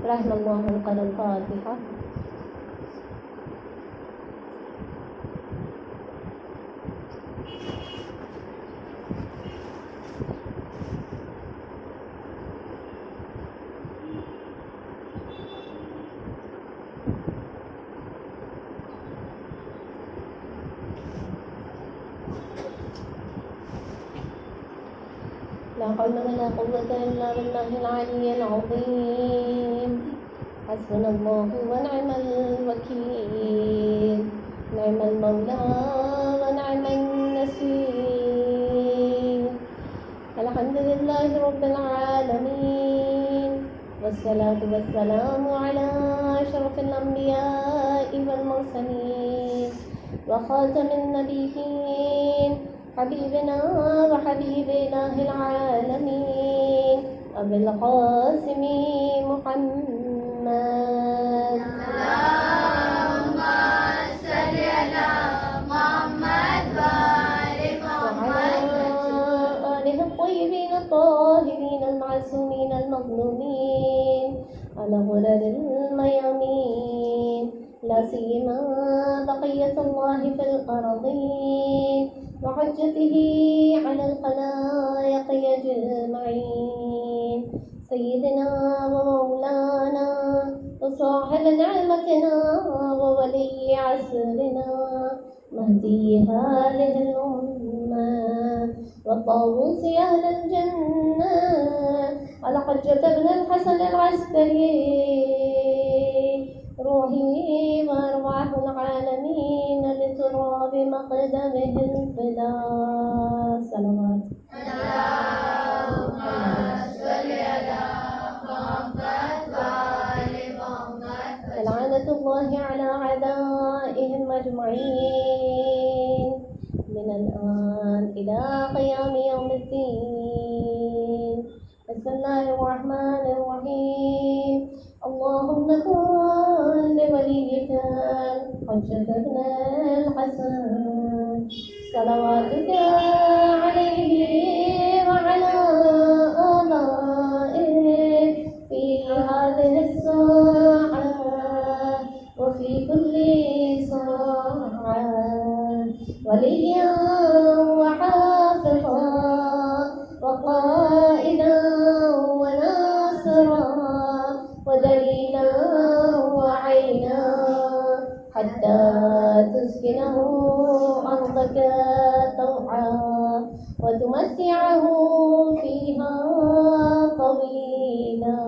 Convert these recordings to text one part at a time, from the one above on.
رحم الله القلم الفاتحة. لا حول ولا قوة إلا بالله العلي العظيم. حسبنا الله ونعم الوكيل، نعم المولى ونعم النصير. الحمد لله رب العالمين، والصلاة والسلام على أشرف الأنبياء والمرسلين وخاتم النبيين، حبيبنا وحبيب إله العالمين أبي القاسم محمد. اللهم صل على محمد وآل محمد وعلى آله الطيبين الطاهرين المعصومين المظلومين على غرر الميامين، لا سيما بقية الله في الأرضين وحجته على الخلائق أجمعين، سيدنا ومولانا وصاحب نعمتنا وولي عصرنا مهدي هذه الأمة وطاووس أهل الجنة الحجة بن الحسن العسكري، روحي وأرواح العالمين لتراب مقدمه الفداء. صلوات. اللهم صل على محمد وآل محمد لعنة الله على أعدائهم أجمعين من الآن إلى قيام يوم الدين. بسم الله الرحمن الرحيم. اللهم كن لوليك الحجة بن الحسن صلواتك عليه وعلى آبائه في هذه الساعة وفي كل ساعة، وليا وحافظا وقائدا وناصرا ودليلا وعينا، حتى تسكنه أرضك طوعا وتمتعه فيها طويلا.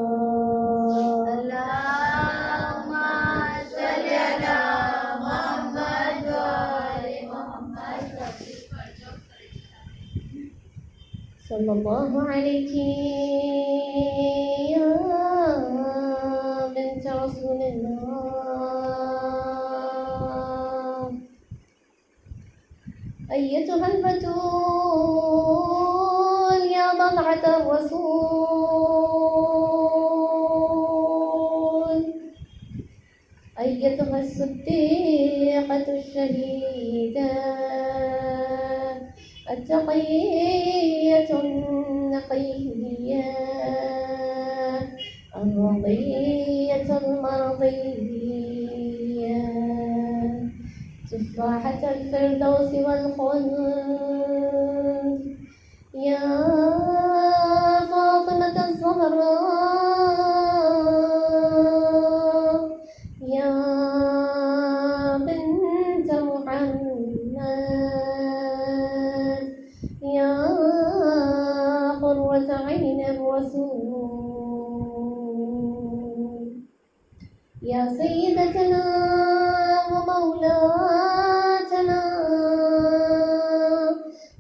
اللهم صل على محمد وآل محمد صلى الله عليك يا بنت رسول الله، أيتها البتول يا بضعة الرسول، أيتها الصديقة الشهيدة التقية النقية الرضية المرضية، تفاحة الفردوس والخلد، يا فاطمة الزهراء، يا بنت محمد، يا قرة عين الرسول، يا سيدتنا ومولاتنا،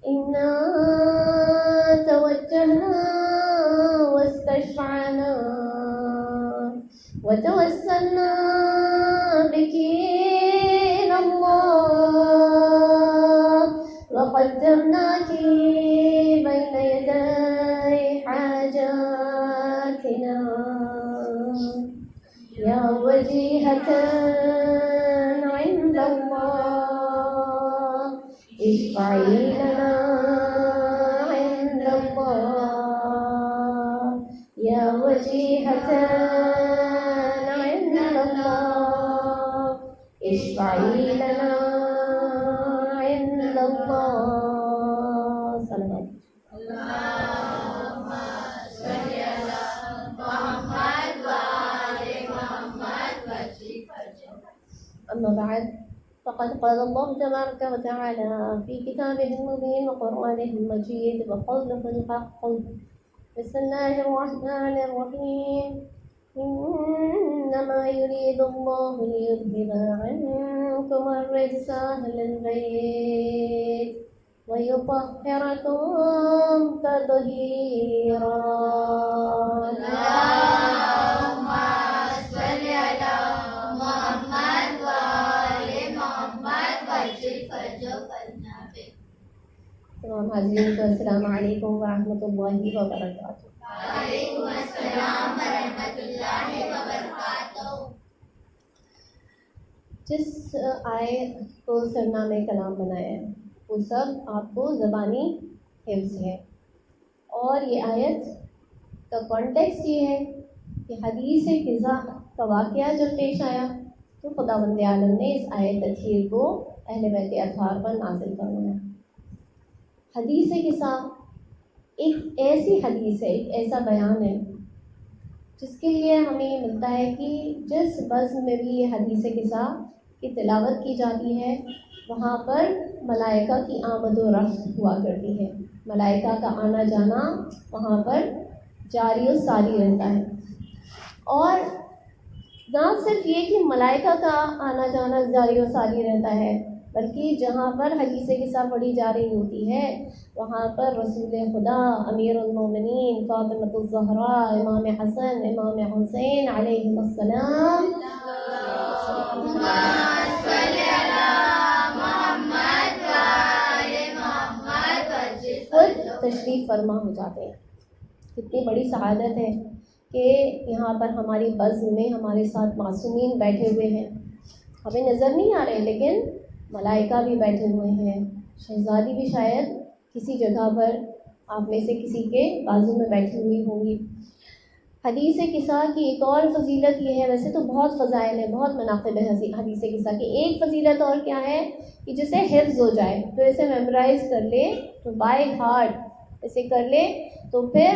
إنا توجهنا واستشفعنا وتوسلنا بك إلى الله، وقدمناك بين يدي حاجاتنا، يا وجيهة عند الله، اشفعي لنا عند الله، يا وجيهة قد قال الله تبارك وتعالى في كتابه المبين وقرآنه المجيد وقوله الحق. بسم الله الرحمن الرحيم. إنما يريد الله ليذهب عنكم الرجس أهل البيت ويطهركم تطهيرا. اللهم صل على محمد وآل محمد وعجل فرجنا به. تمام حاضرین کو السلام علیکم ورحمۃ اللہ وبرکاتہ. وعلیکم السلام ورحمۃ اللہ وبرکاتہ. جس آیت کو سرنامہ کلام بنایا ہے وہ سب آپ کو زبانی حفظ ہے، اور یہ آیت کا کانٹیکسٹ یہ ہے کہ حدیث قضا کا واقعہ جب پیش آیا تو خداوند عالم نے اس آیت تطہیر کو اہل بیت اطہار پر نازل فرمایا. حدیث قصہ ایک ایسی حدیث ہے، ایک ایسا بیان ہے جس کے لیے ہمیں یہ ملتا ہے کہ جس بزم میں بھی یہ حدیث قصہ کی تلاوت کی جاتی ہے وہاں پر ملائکہ کی آمد و رفت ہوا کرتی ہے، ملائکہ کا آنا جانا وہاں پر جاری و ساری رہتا ہے. اور نہ صرف یہ کہ ملائکہ کا آنا جانا جاری و ساری رہتا ہے، بلکہ جہاں پر حدیث قصہ پڑھی جا رہی ہوتی ہے وہاں پر رسول خدا امیر المومنین فاطمۃ الزہراء، امام حسن، امام حسین علیہم السلام خود تشریف فرما ہو جاتے ہیں. کتنی بڑی سعادت ہے کہ یہاں پر ہماری بزم میں ہمارے ساتھ معصومین بیٹھے ہوئے ہیں. ہمیں نظر نہیں آ رہے لیکن ملائکہ بھی بیٹھے ہوئے ہیں. شہزادی بھی شاید کسی جگہ پر آپ میں سے کسی کے بازو میں بیٹھی ہوئی ہوں گی. حدیث قصہ کی ایک اور فضیلت یہ ہے، ویسے تو بہت فضائل ہیں، بہت مناقب ہے حدیث قصہ کی. ایک فضیلت اور کیا ہے کہ جسے حفظ ہو جائے تو اسے میمورائز کر لے، تو بائی ہارٹ اسے کر لے تو پھر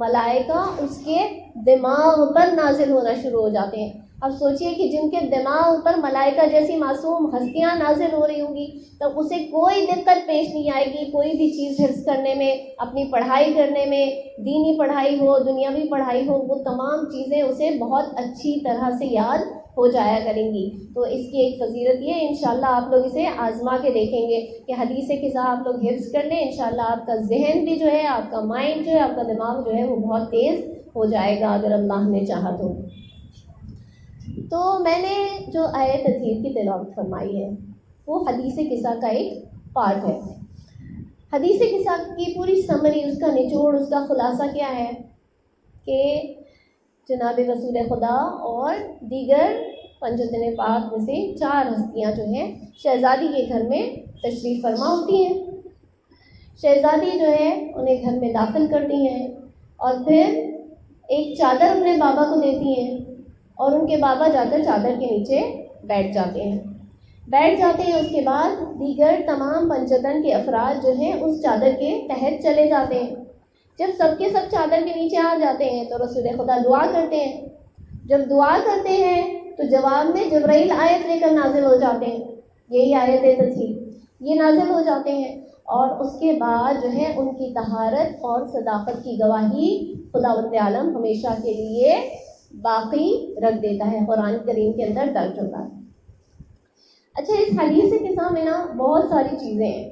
ملائکہ اس کے دماغ پر نازل ہونا شروع ہو جاتے ہیں. اب سوچئے کہ جن کے دماغ پر ملائکہ جیسی معصوم ہستیاں نازل ہو رہی ہوں گی تو اسے کوئی دقت پیش نہیں آئے گی کوئی بھی چیز حفظ کرنے میں، اپنی پڑھائی کرنے میں، دینی پڑھائی ہو، دنیاوی پڑھائی ہو، وہ تمام چیزیں اسے بہت اچھی طرح سے یاد ہو جایا کریں گی. تو اس کی ایک فضیلت یہ ہے، انشاءاللہ آپ لوگ اسے آزما کے دیکھیں گے کہ حدیث قصہ آپ لوگ حفظ کر لیں، انشاءاللہ آپ کا ذہن بھی جو ہے، آپ کا مائنڈ جو ہے، آپ کا دماغ جو ہے وہ بہت تیز ہو جائے گا اگر اللہ نے چاہا تو. تو میں نے جو آیت تطہیر کی تلاوت فرمائی ہے وہ حدیث قصہ کا ایک پارٹ ہے. حدیث قصہ کی پوری سمری، اس کا نچوڑ، اس کا خلاصہ کیا ہے کہ جناب رسول خدا اور دیگر پنجتن پاک میں سے 4 ہستیاں جو ہیں شہزادی کے گھر میں تشریف فرما ہوتی ہیں. شہزادی جو ہے انہیں گھر میں داخل کرتی ہیں اور پھر ایک چادر اپنے بابا کو دیتی ہیں اور ان کے بابا جا کر چادر کے نیچے بیٹھ جاتے ہیں. اس کے بعد دیگر تمام پنجتن کے افراد جو ہیں اس چادر کے تحت چلے جاتے ہیں. جب سب کے سب چادر کے نیچے آ جاتے ہیں تو رسول خدا دعا کرتے ہیں. جب دعا کرتے ہیں تو جواب میں جبرائیل آیت لے کر نازل ہو جاتے ہیں، یہی آیت تھی، یہ نازل ہو جاتے ہیں اور اس کے بعد جو ہے ان کی طہارت اور صداقت کی گواہی خداوند عالم ہمیشہ کے لیے باقی رکھ دیتا ہے، قرآن کریم کے اندر درج ہوتا ہے. اچھا، اس حدیث قصہ میں نا بہت ساری چیزیں ہیں.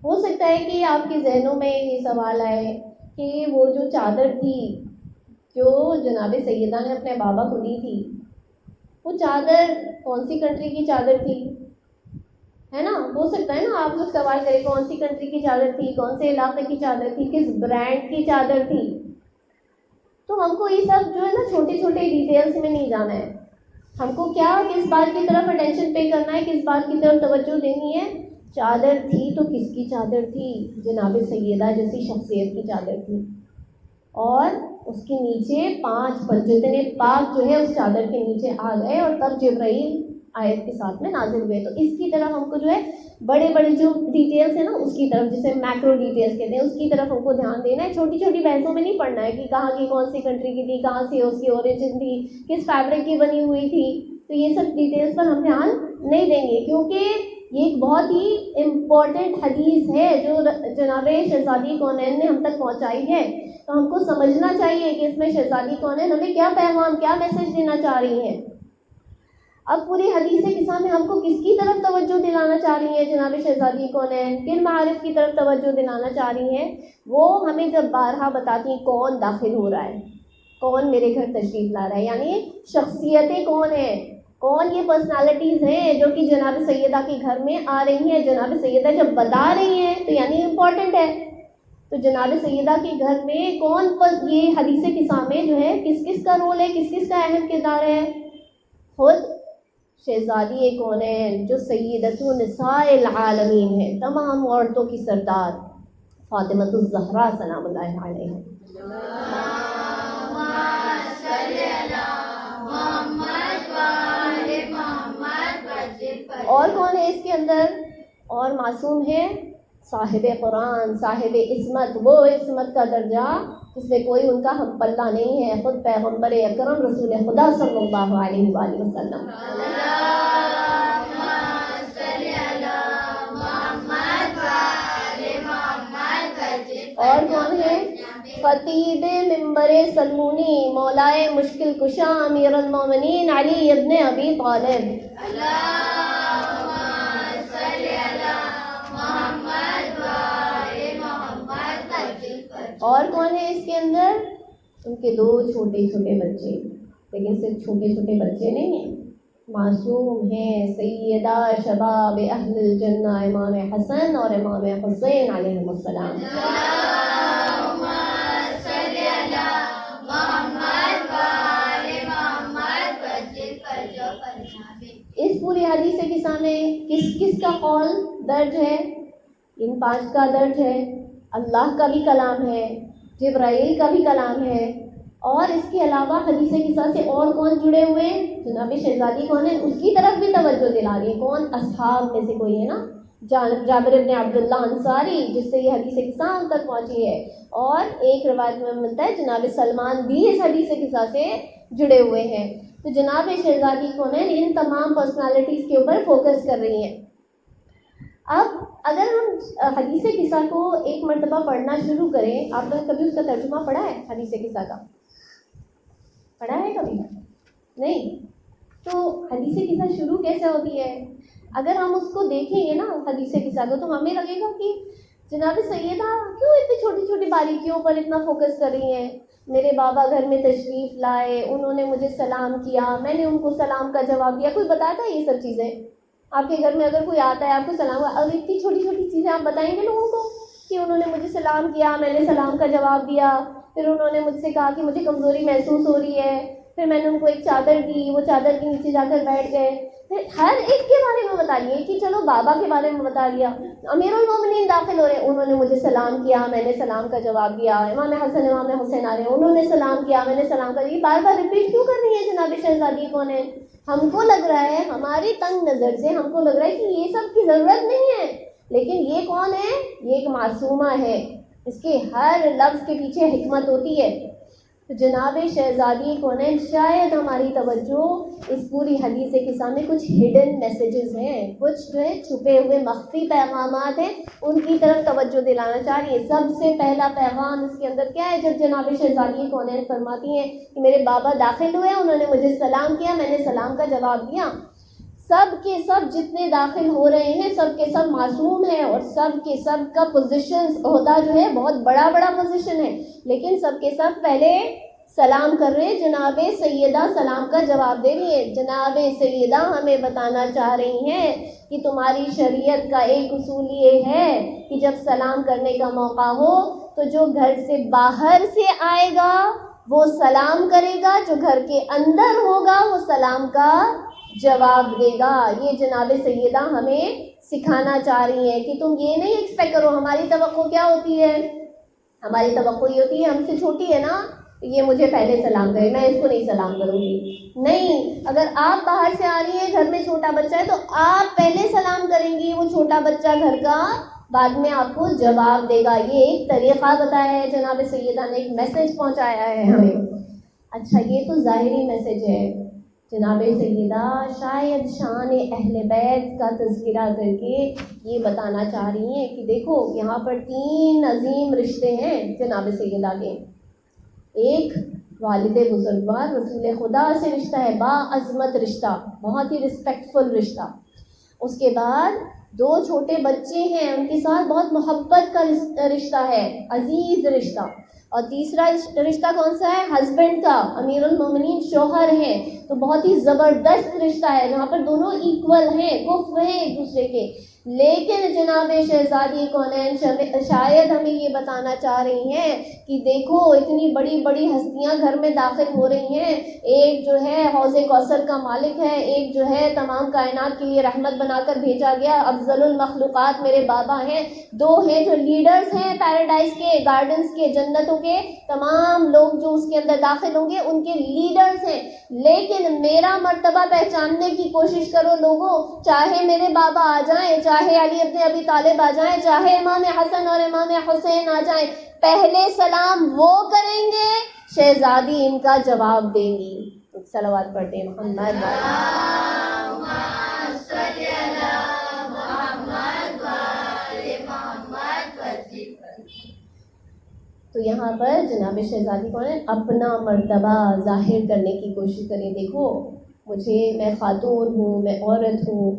ہو سکتا ہے کہ آپ کے ذہنوں میں یہ سوال آئے کہ وہ جو چادر تھی جو جناب سیدہ نے اپنے بابا کو دی تھی، وہ چادر کون سی کنٹری کی چادر تھی، ہے نا؟ ہو سکتا ہے نا آپ لوگ سوال کریں کون سی کنٹری کی چادر تھی، کون سے علاقے کی چادر تھی، کس برانڈ کی چادر تھی. تو ہم کو یہ سب جو ہے نا چھوٹے چھوٹے ڈیٹیلز میں نہیں جانا ہے. ہم کو کیا کس بات کی طرف اٹینشن پے کرنا ہے، کس بات کی طرف توجہ دینی ہے. چادر تھی تو کس کی چادر تھی؟ جناب سیدہ جیسی شخصیت کی چادر تھی. اور اس کے نیچے 5 پنجتن پاک جو ہے اس چادر کے نیچے آ گئے اور تب جبرائیل آیت کے ساتھ میں نازل ہوئے. تو اس کی طرف ہم کو جو ہے بڑے بڑے جو ڈیٹیلز ہیں نا اس کی طرف، جسے میکرو ڈیٹیلز کہتے ہیں، اس کی طرف ہم کو دھیان دینا ہے. چھوٹی چھوٹی بحثوں میں نہیں پڑھنا ہے کہ کہاں کی کون سی کنٹری کی تھی، کہاں سے اس کی اوریجن تھی، کس فیبرک کی بنی ہوئی تھی. تو یہ سب ڈیٹیلز پر ہم دھیان نہیں دیں گے، کیونکہ یہ ایک بہت ہی امپورٹنٹ حدیث ہے جو جناب شہزادی کونین نے ہم تک پہنچائی ہے. تو ہم کو سمجھنا چاہیے کہ اس میں شہزادی کونین ہمیں کیا پیغام، کیا میسج دینا چاہ رہی ہیں. اب پوری حدیث قصہ میں ہم کو کس کی طرف توجہ دلانا چاہ رہی ہیں جناب شہزادی کونین، کن معارف کی طرف توجہ دلانا چاہ رہی ہیں، وہ ہمیں جب بارہا بتاتی ہیں کون داخل ہو رہا ہے، کون میرے گھر تشریف لا رہا ہے، یعنی شخصیتیں کون ہیں، کون یہ پرسنالٹیز ہیں جو کہ جناب سیدہ کے گھر میں آ رہی ہیں. جناب سیدہ جب بتا رہی ہیں تو یعنی امپورٹنٹ ہے. تو جناب سیدہ کے گھر میں کون یہ حدیث قصہ میں جو ہے کس کس کا رول ہے، کس کس کا اہم کردار ہے؟ خود شہزادی کونین جو سیدۃ نساء العالمین ہے، تمام عورتوں کی سردار فاطمہ الزہرا سلام اللہ علیہ. اور کون ہے اس کے اندر؟ اور معصوم ہے صاحب قرآن، صاحب عصمت، وہ عصمت کا درجہ جس میں کوئی ان کا ہم پلہ نہیں ہے، خود پیغمبر اکرم رسول خدا صلی اللہ علیہ وآلہ وسلم. اور کون ہے؟ خطیب منبر سلمونی، مولائے مشکل کشا، امیر المومنین علی ابن ابی طالب. اور کون ہے اس کے اندر؟ ان کے دو چھوٹے چھوٹے بچے، لیکن صرف چھوٹے چھوٹے بچے نہیں ہیں، معصوم ہیں سیدہ شباب اہل الجنہ امام حسن اور امام حسین علیہ السلام. اس پوری حدیث قصہ میں کس کس کا قول درج ہے؟ ان 5 کا درج ہے. اللہ کا بھی کلام ہے، جبرائیل کا بھی کلام ہے، اور اس کے علاوہ حدیث قصہ سے اور کون جڑے ہوئے ہیں؟ جناب شہزادی کون ہے اس کی طرف بھی توجہ دلا رہی ہے. کون؟ اصحاب میں سے کوئی ہے نا، جابر بن عبداللہ انصاری، جس سے یہ حدیث قصہ ہم تک پہنچی ہے. اور ایک روایت میں ملتا ہے جناب سلمان بھی اس حدیث قصہ سے جڑے ہوئے ہیں. تو جناب شہزادی کونین ان تمام پرسنالٹیز کے اوپر فوکس کر رہی ہیں. اب اگر ہم حدیث قصہ کو ایک مرتبہ پڑھنا شروع کریں، آپ نے کبھی اس کا ترجمہ پڑھا ہے؟ حدیث قصہ کا پڑھا ہے کبھی؟ نہیں. تو حدیث قصہ شروع کیسے ہوتی ہے؟ اگر ہم اس کو دیکھیں گے نا حدیث قصہ کو، تو ہمیں لگے گا کہ جناب سیدہ کیوں اتنی چھوٹی چھوٹی باریکیوں پر اتنا فوکس کر رہی ہیں. میرے بابا گھر میں تشریف لائے، انہوں نے مجھے سلام کیا، میں نے ان کو سلام کا جواب دیا. کوئی بتاتا ہے یہ سب چیزیں؟ آپ کے گھر میں اگر کوئی آتا ہے آپ کو سلام، اگر اتنی چھوٹی چھوٹی چیزیں آپ بتائیں گے لوگوں کو کہ انہوں نے مجھے سلام کیا، میں نے سلام کا جواب دیا، پھر انہوں نے مجھ سے کہا کہ مجھے کمزوری محسوس ہو رہی ہے، پھر میں نے ان کو ایک چادر دی، وہ چادر کے نیچے جا کر بیٹھ گئے، پھر ہر ایک کے بارے میں بتا لیے کہ چلو بابا کے بارے میں بتا دیا، امیر المومنین داخل ہو رہے ہیں، انہوں نے مجھے سلام کیا، میں نے سلام کا جواب دیا، امام حسن امام حسین آ رہے ہیں، انہوں نے سلام کیا، میں نے سلام کا. یہ بار بار ریپیٹ کیوں کر رہی ہے جناب شہزادی کونین؟ ہم کو لگ رہا ہے، ہماری تنگ نظر سے ہم کو لگ رہا ہے کہ یہ سب کی ضرورت نہیں ہے، لیکن یہ کون ہے؟ یہ ایک معصومہ ہے، اس کے ہر لفظ کے پیچھے حکمت ہوتی ہے. تو جناب شہزادی کونین شاید ہماری توجہ اس پوری حدیث قصہ میں کچھ ہڈن میسیجز ہیں، کچھ جو ہے چھپے ہوئے مخفی پیغامات ہیں، ان کی طرف توجہ دلانا چاہ رہی ہے. سب سے پہلا پیغام اس کے اندر کیا ہے؟ جب جناب شہزادی کونین فرماتی ہیں کہ میرے بابا داخل ہوئے، انہوں نے مجھے سلام کیا، میں نے سلام کا جواب دیا. سب کے سب جتنے داخل ہو رہے ہیں سب کے سب معصوم ہیں، اور سب کے سب کا پوزیشن عہدہ جو ہے بہت بڑا پوزیشن ہے، لیکن سب کے سب پہلے سلام کر رہے ہیں. جناب سیدہ سلام کا جواب دے رہی ہے. جناب سیدہ ہمیں بتانا چاہ رہی ہیں کہ تمہاری شریعت کا ایک اصول یہ ہے کہ جب سلام کرنے کا موقع ہو تو جو گھر سے باہر سے آئے گا وہ سلام کرے گا، جو گھر کے اندر ہوگا وہ سلام کا جواب دے گا. یہ جناب سیدہ ہمیں سکھانا چاہ رہی ہیں کہ تم یہ نہیں ایکسپیکٹ کرو. ہماری توقع کیا ہوتی ہے؟ ہماری توقع یہ ہوتی ہے ہم سے چھوٹی ہے نا، یہ مجھے پہلے سلام کرے، میں اس کو نہیں سلام کروں گی. نہیں، اگر آپ باہر سے آ رہی ہیں، گھر میں چھوٹا بچہ ہے تو آپ پہلے سلام کریں گی، وہ چھوٹا بچہ گھر کا بعد میں آپ کو جواب دے گا. یہ ایک طریقہ بتایا ہے جناب سیدہ نے، ایک میسج پہنچایا ہے ہمیں. اچھا، یہ تو ظاہری میسج ہے. جناب سیدہ شاید شان اہل بیت کا تذکرہ کر کے یہ بتانا چاہ رہی ہیں کہ دیکھو یہاں پر 3 عظیم رشتے ہیں جناب سیدہ کے. ایک والد بزرگوار رسول خدا سے رشتہ ہے، باعظمت رشتہ، بہت ہی رسپیکٹفل رشتہ. اس کے بعد 2 چھوٹے بچے ہیں، ان کے ساتھ بہت محبت کا رشتہ ہے، عزیز رشتہ. اور تیسرا رشتہ کون سا ہے؟ ہسبینڈ کا، امیر المومنین شوہر ہیں، تو بہت ہی زبردست رشتہ ہے جہاں پر دونوں ایکول ہیں، کفو ہیں ایک دوسرے کے. لیکن جناب شہزادی کونین شاید ہمیں یہ بتانا چاہ رہی ہیں کہ دیکھو اتنی بڑی بڑی ہستیاں گھر میں داخل ہو رہی ہیں. ایک جو ہے حوض کوثر کا مالک ہے، ایک جو ہے تمام کائنات کے لیے رحمت بنا کر بھیجا گیا افضل المخلوقات میرے بابا ہیں. 2 ہیں جو لیڈرز ہیں پیراڈائز کے، گارڈنز کے، جنتوں کے، تمام لوگ جو اس کے اندر داخل ہوں گے ان کے لیڈرز ہیں. لیکن میرا مرتبہ پہچاننے کی کوشش کرو لوگوں، چاہے میرے بابا آ جائیں، چاہے علی ابن ابی طالب آ جائیں، چاہے امام حسن اور امام حسین آ جائیں، پہلے سلام وہ کریں گے، شہزادی ان کا جواب دیں گی. صلوات پڑھتے ہیں محمد تو یہاں پر جناب شہزادی کون ہے؟ اپنا مرتبہ ظاہر کرنے کی کوشش کریں. دیکھو میں خاتون ہوں، میں عورت ہوں،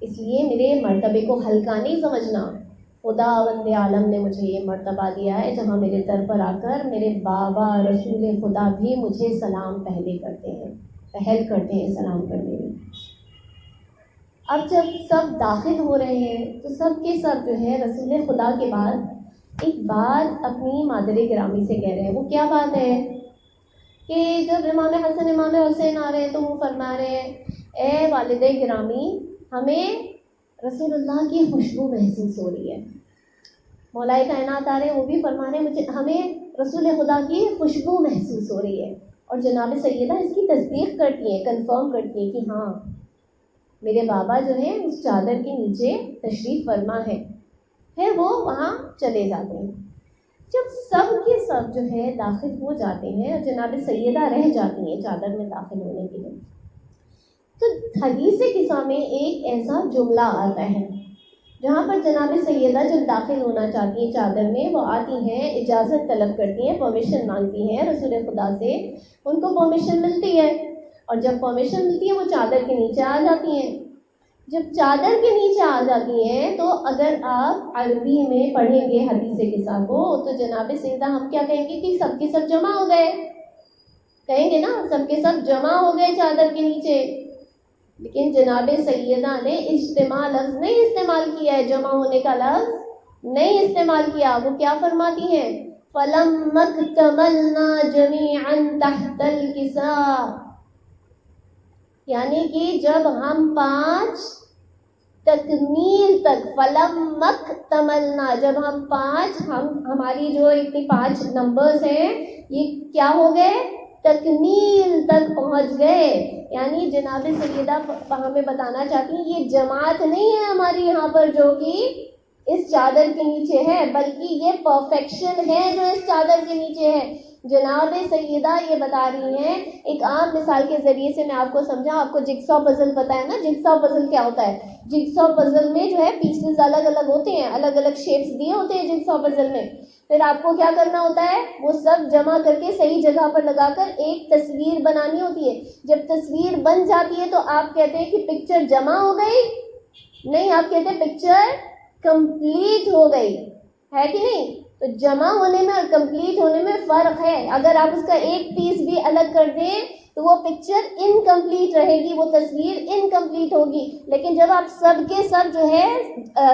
اس لیے میرے مرتبے کو ہلکا نہیں سمجھنا. خداوند عالم نے مجھے یہ مرتبہ دیا ہے جہاں میرے در پر آ کر میرے بابا رسول خدا بھی مجھے سلام پہل کرتے ہیں سلام کرنے میں. اب جب سب داخل ہو رہے ہیں تو سب کے سب جو ہے رسول خدا کے بعد ایک بات اپنی مادر گرامی سے کہہ رہے ہیں. وہ کیا بات ہے کہ جب امام حسن امام حسین آ رہے ہیں تو وہ فرما رہے ہیں اے والد گرامی ہمیں رسول اللہ کی خوشبو محسوس ہو رہی ہے. مولا کائنات آ رہے ہیں وہ بھی فرما رہے ہیں ہمیں رسول خدا کی خوشبو محسوس ہو رہی ہے. اور جناب سیدہ اس کی تصدیق کرتی ہیں، کنفرم کرتی ہیں کہ ہاں میرے بابا جو ہیں اس چادر کے نیچے تشریف فرما ہے. پھر وہ وہاں چلے جاتے ہیں. جب سب کے سب جو ہے داخل ہو جاتے ہیں اور جناب سیدہ رہ جاتی ہیں چادر میں داخل ہونے کے لیے، تو حدیث قصہ میں ایک ایسا جملہ آتا ہے جہاں پر جناب سیدہ جب داخل ہونا چاہتی ہیں چادر میں، وہ آتی ہیں، اجازت طلب کرتی ہیں، پرمیشن مانگتی ہیں رسول خدا سے. ان کو پرمیشن ملتی ہے اور جب پرمیشن ملتی ہے وہ چادر کے نیچے آ جاتی ہیں. جب چادر کے نیچے آ جاتی ہیں تو اگر آپ عربی میں پڑھیں گے حدیث قصہ کو تو جناب سیدہ ہم کیا کہیں گے کہ سب کے سب جمع ہو گئے، کہیں گے نا سب کے سب جمع ہو گئے چادر کے نیچے. لیکن جناب سیدہ نے اجتماع لفظ نہیں استعمال کیا ہے، جمع ہونے کا لفظ نہیں استعمال کیا. وہ کیا فرماتی ہیں؟ فَلَمَّا اكْتَمَلْنَا جَمِيعًا تَحْتَ الْكِسَاءِ، یعنی کہ جب ہم 5 تکمیل تک، فَلَمَّا اكْتَمَلْنَا جب ہم 5 ہماری جو اتنی 5 نمبرز ہیں یہ کیا ہو گئے؟ تکمیل تک پہنچ گئے. یعنی جناب سیدہ ہمیں بتانا چاہتی ہیں یہ جماعت نہیں ہے ہماری یہاں پر جو کہ اس چادر کے نیچے ہے، بلکہ یہ پرفیکشن ہے جو اس چادر کے نیچے ہے. جناب سیدہ یہ بتا رہی ہیں، ایک عام مثال کے ذریعے سے میں آپ کو سمجھا. آپ کو جگسا پزل پتہ ہے نا؟ جگسا پزل کیا ہوتا ہے؟ جگسا پزل میں جو ہے پیسز الگ الگ ہوتے ہیں، الگ الگ شیپس دیے ہوتے ہیں جگسا پزل میں. پھر آپ کو کیا کرنا ہوتا ہے؟ وہ سب جمع کر کے صحیح جگہ پر لگا کر ایک تصویر بنانی ہوتی ہے. جب تصویر بن جاتی ہے تو آپ کہتے ہیں کہ پکچر جمع ہو گئی؟ نہیں، آپ کہتے ہیں پکچر کمپلیٹ ہو گئی، ہے کہ نہیں؟ تو جمع ہونے میں اور کمپلیٹ ہونے میں فرق ہے. اگر آپ اس کا ایک پیس بھی الگ کر دیں تو وہ پکچر انکمپلیٹ رہے گی، وہ تصویر انکمپلیٹ ہوگی. لیکن جب آپ سب کے سب جو ہے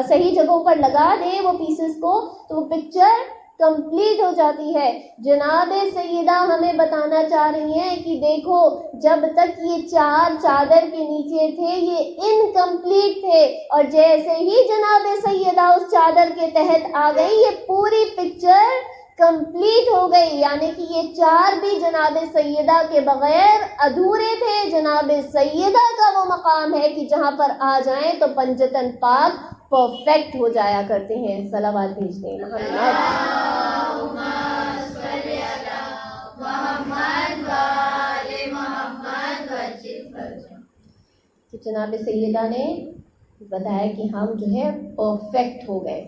صحیح جگہوں پر لگا دیں وہ پیسز کو تو وہ پکچر کمپلیٹ ہو جاتی ہے. جناب سیدہ ہمیں بتانا چاہ رہی ہیں کہ دیکھو جب تک یہ 4 چادر کے نیچے تھے یہ انکمپلیٹ تھے، اور جیسے ہی جناب سیدہ اس چادر کے تحت آ گئی یہ پوری پکچر کمپلیٹ ہو گئی. یعنی کہ یہ 4 بھی جناب سیدہ کے بغیر ادھورے تھے. جناب سیدہ کا وہ مقام ہے کہ جہاں پر آ جائیں تو پنجتن پاک پرفیکٹ ہو جایا کرتے ہیں. صلوات بھیجتے ہیں محمد تو جناب سیدہ نے بتایا کہ ہم جو ہے پرفیکٹ ہو گئے،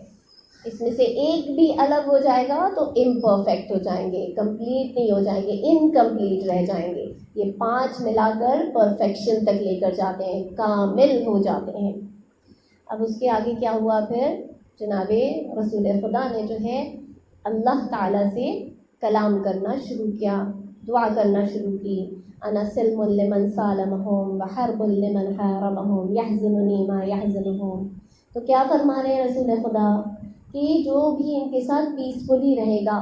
اس میں سے ایک بھی الگ ہو جائے گا تو امپرفیکٹ ہو جائیں گے، کمپلیٹ نہیں ہو جائیں گے، انکمپلیٹ رہ جائیں گے۔ یہ 5 ملا کر پرفیکشن تک لے کر جاتے ہیں، کامل ہو جاتے ہیں۔ اب اس کے آگے کیا ہوا پھر؟ جناب رسول خدا نے جو ہے اللہ تعالیٰ سے کلام کرنا شروع کیا، دعا کرنا شروع کی۔ انا سلم لمن سالمہم وحرب لمن حاربہم یحزننی ما یحزنہم۔ تو کیا فرما رہے ہیں رسول خدا کہ جو بھی ان کے ساتھ پیسفلی رہے گا،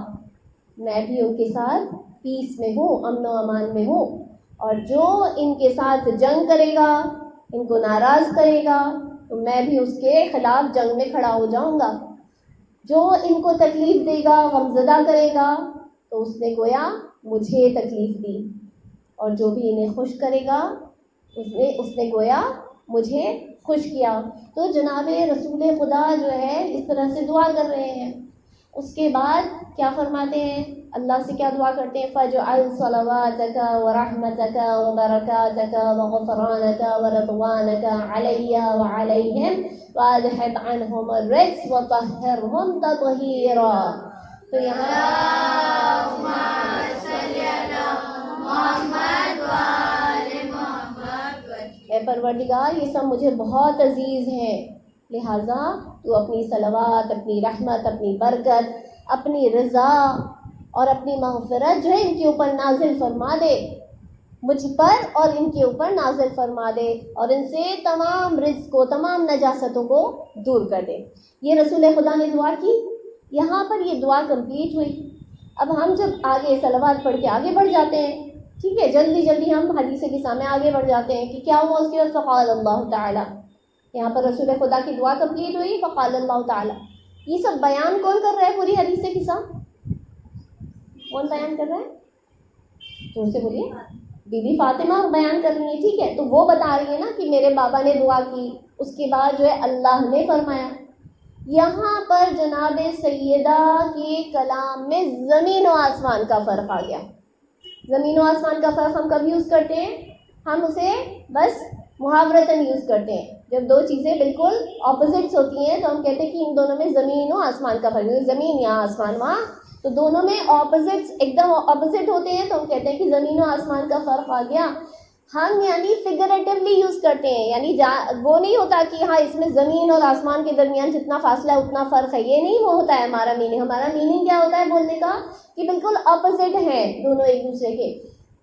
میں بھی ان کے ساتھ پیس میں ہوں، امن و امان میں ہوں، اور جو ان کے ساتھ جنگ کرے گا، ان کو ناراض کرے گا، تو میں بھی اس کے خلاف جنگ میں کھڑا ہو جاؤں گا۔ جو ان کو تکلیف دے گا، غمزدہ کرے گا، تو اس نے گویا مجھے تکلیف دی، اور جو بھی انہیں خوش کرے گا اس نے گویا مجھے خوش کیا۔ تو جناب رسول خدا جو ہے اس طرح سے دعا کر رہے ہیں۔ اس کے بعد کیا فرماتے ہیں؟ اللہ سے کیا دعا کرتے ہیں؟ فَاجْعَلْ صَلَوَاتَكَ وَرَحْمَتَكَ وَبَرَكَاتَكَ وَغُفْرَانَكَ وَرِضْوَانَكَ عَلَيَّ وَعَلَيْهِمْ وَأَذْهِبْ عَنْهُمُ الرِّجْسَ وَطَهِّرْهُمْ تَطْهِيرًا۔ تو یہاں اے پروردگار یہ سب مجھے بہت عزیز ہیں، لہٰذا تو اپنی صلوات، اپنی رحمت، اپنی برکت، اپنی رضا اور اپنی مغفرت جو ہے ان کے اوپر نازل فرما دے، مجھ پر اور ان کے اوپر نازل فرما دے، اور ان سے تمام رزق کو، تمام نجاستوں کو دور کر دے۔ یہ رسول خدا نے دعا کی، یہاں پر یہ دعا کمپلیٹ ہوئی۔ اب ہم جب آگے صلوات پڑھ کے آگے بڑھ جاتے ہیں، ٹھیک ہے، جلدی جلدی ہم حدیث کے سامنے آگے بڑھ جاتے ہیں کہ کیا ہوا اس کے بعد؟ فقال اللہ تعالیٰ، یہاں پر رسول خدا کی دعا کمپلیٹ ہوئی، فقال اللہ تعالیٰ۔ یہ سب بیان کون کر رہا ہے؟ پوری حدیث کے ساتھ کون بیان کر رہا ہے؟ جوڑ سے بولیے۔ بی بی فاطمہ بیان کر رہی ہیں، ٹھیک ہے، تو وہ بتا رہی ہے نا کہ میرے بابا نے دعا کی، اس کے بعد جو ہے اللہ نے فرمایا۔ یہاں پر جناب سیدہ کے کلام میں زمین و آسمان کا فرق آ گیا۔ زمین و آسمان کا فرق ہم کب یوز کرتے ہیں؟ ہم اسے بس محاورتاً یوز کرتے ہیں، جب دو چیزیں بالکل اپوزٹس ہوتی ہیں تو ہم کہتے ہیں کہ ان دونوں میں زمین و آسمان کا فرق ہے، زمین یہاں آسمان وہاں، تو دونوں میں اپوزٹس ایک دم اپوزٹ ہوتے ہیں تو ہم کہتے ہیں کہ زمین و آسمان کا فرق آ گیا۔ ہم یعنی فگریٹیولی یوز کرتے ہیں، یعنی وہ نہیں ہوتا کہ ہاں اس میں زمین اور آسمان کے درمیان جتنا فاصلہ ہے اتنا فرق ہے، یہ نہیں وہ ہوتا ہے ہمارا میننگ۔ ہمارا میننگ کیا ہوتا ہے بولنے کا؟ کہ بالکل اپوزٹ ہیں دونوں ایک دوسرے کے۔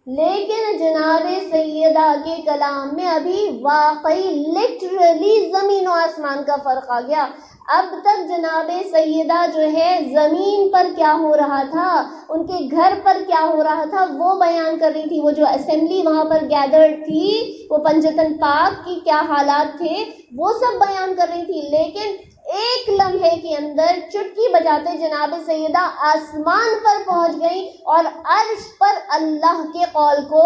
لیکن جناب سیدہ کے کلام میں ابھی واقعی لٹرلی زمین و آسمان کا فرق آ گیا۔ اب تک جناب سیدہ جو ہے زمین پر کیا ہو رہا تھا، ان کے گھر پر کیا ہو رہا تھا وہ بیان کر رہی تھی، وہ جو اسمبلی وہاں پر گیدرڈ تھی، وہ پنجتن پاک کی کیا حالات تھے وہ سب بیان کر رہی تھی۔ لیکن ایک لمحے کے اندر چٹکی بجاتے جناب سیدہ آسمان پر پہنچ گئی اور عرش پر اللہ کے قول کو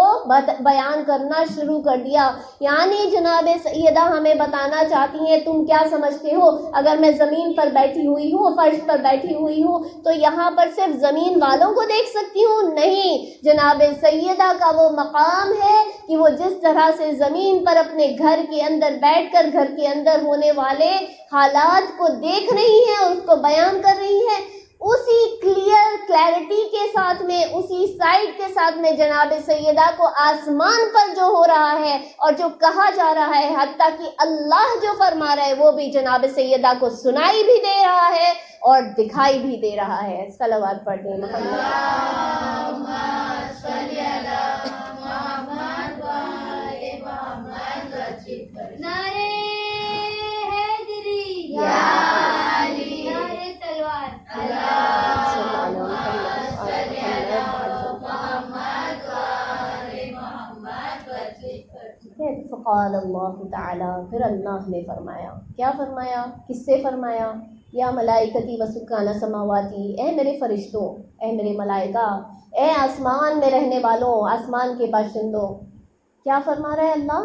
بیان کرنا شروع کر دیا۔ یعنی جناب سیدہ ہمیں بتانا چاہتی ہیں تم کیا سمجھتے ہو اگر میں زمین پر بیٹھی ہوئی ہوں، فرش پر بیٹھی ہوئی ہوں تو یہاں پر صرف زمین والوں کو دیکھ سکتی ہوں؟ نہیں، جناب سیدہ کا وہ مقام ہے کہ وہ جس طرح سے زمین پر اپنے گھر کے اندر بیٹھ کر گھر کے اندر ہونے والے حالات کو دیکھ رہی ہے اور اس کو بیان کر رہی ہے، اسی کلیئرٹی کے ساتھ میں، اسی سائٹ کے ساتھ میں جناب سیدہ کو آسمان پر جو ہو رہا ہے اور جو کہا جا رہا ہے، حتیٰ کہ اللہ جو فرما رہا ہے وہ بھی جناب سیدہ کو سنائی بھی دے رہا ہے اور دکھائی بھی دے رہا ہے۔ صلوات پڑھتے ہیں فقال اللہ تعالیٰ، پھر اللہ نے فرمایا، کیا فرمایا؟ کس سے فرمایا؟ یا ملائکتی و سکان سماواتی، اے میرے فرشتوں، اے میرے ملائکہ، اے آسمان میں رہنے والوں، آسمان کے باشندوں۔ کیا فرما رہا ہے اللہ؟